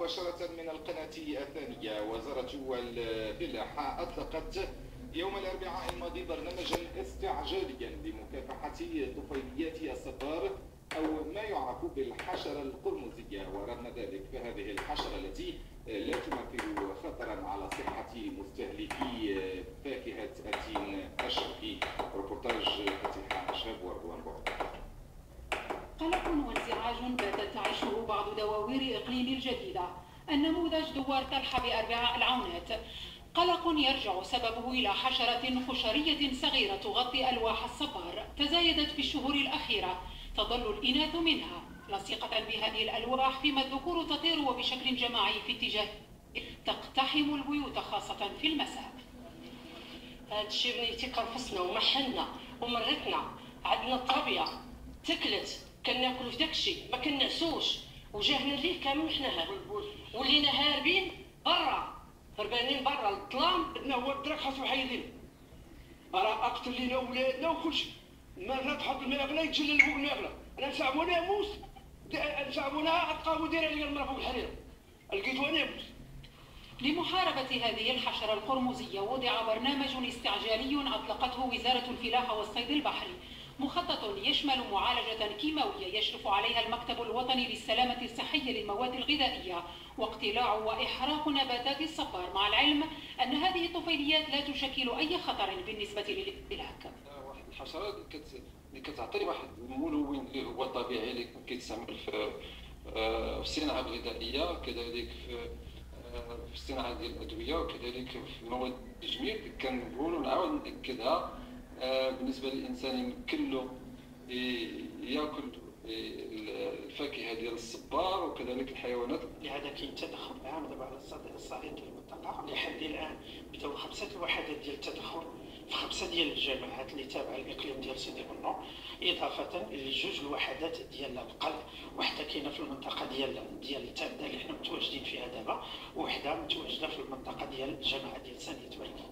مباشرة من القناة الثانية. وزارة الفلاحة أطلقت يوم الأربعاء الماضي برنامجا استعجاليا لمكافحة طفيليات الصبار أو ما يعرف بالحشرة القرمزية. ورغم ذلك فهذه الحشرة التي لا تمثل خطرا على صحة مستهلكي فاكهة التين الشرقي. روبورتاج فتيحة شاب وردوان بوعد. قلق وانزعاج باتت تعيشه بعض دواوير إقليم الجديدة. النموذج دوار طلحة بأربعاء العونات. قلق يرجع سببه إلى حشرة حشرية صغيرة تغطي ألواح الصبار، تزايدت في الشهور الأخيرة، تظل الإناث منها لاصقة بهذه الألواح، فيما الذكور تطير وبشكل جماعي في اتجاه تقتحم البيوت خاصة في المساء. هذا الشيء بنيتي كرفصنا ومحلنا ومرتنا، عندنا التربية تكلت، كناكلوا في داك الشيء ما كنعسوش، وجاهنا ليه كامل وحنا ولينا هاربين برا، هربانين برا للظلام. بدنا هو الدرك خاصو حايدين، راه اقتل لينا ولادنا وكلشي. ما تحط الماء غلا يتجلل فوق الماء غلا، انا نسعبونا ناموس، نسعبونا القاو دايره لي المراه فوق الحريره، لقيتو ناموس. لمحاربة هذه الحشرة القرمزية وضع برنامج استعجالي أطلقته وزارة الفلاحة والصيد البحري، مخطط يشمل معالجة كيماوية يشرف عليها المكتب الوطني للسلامة الصحية للمواد الغذائية، واقتلاع وإحراق نباتات الصبار، مع العلم أن هذه الطفيليات لا تشكل أي خطر بالنسبة للإملاك. واحد الحشرة اللي كتعطي واحد الملون اللي هو طبيعي اللي كيتستعمل في الصناعة الغذائية، كذلك في الصناعة ديال الأدوية، وكذلك في مواد التجميل. كنقولوا نعاود نأكدها بالنسبة للإنسان يمكن له ياكل الفاكهة ديال الصبار وكذلك الحيوانات. لهذا كاين تدخل عام دابا على الصعيد ديال المنطقة. لحد الآن بداو 5 الوحدات ديال التدخل في 5 ديال الجامعات اللي تابعة للإقليم ديال سيدي بونو، إضافة لجوج الوحدات ديال القلب، وحدة كاينة في المنطقة ديال تابدا اللي حنا متواجدين فيها دابا، وحدة متواجدة في المنطقة ديال الجامعة ديال سانية بركي.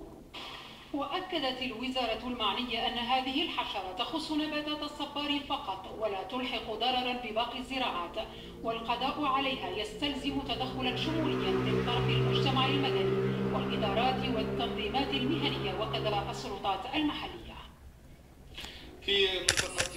وأكدت الوزارة المعنية أن هذه الحشرة تخص نباتات الصبار فقط ولا تلحق ضررا بباقي الزراعات، والقضاء عليها يستلزم تدخلا شموليا من طرف المجتمع المدني والإدارات والتنظيمات المهنية وكذا السلطات المحلية. في منطقة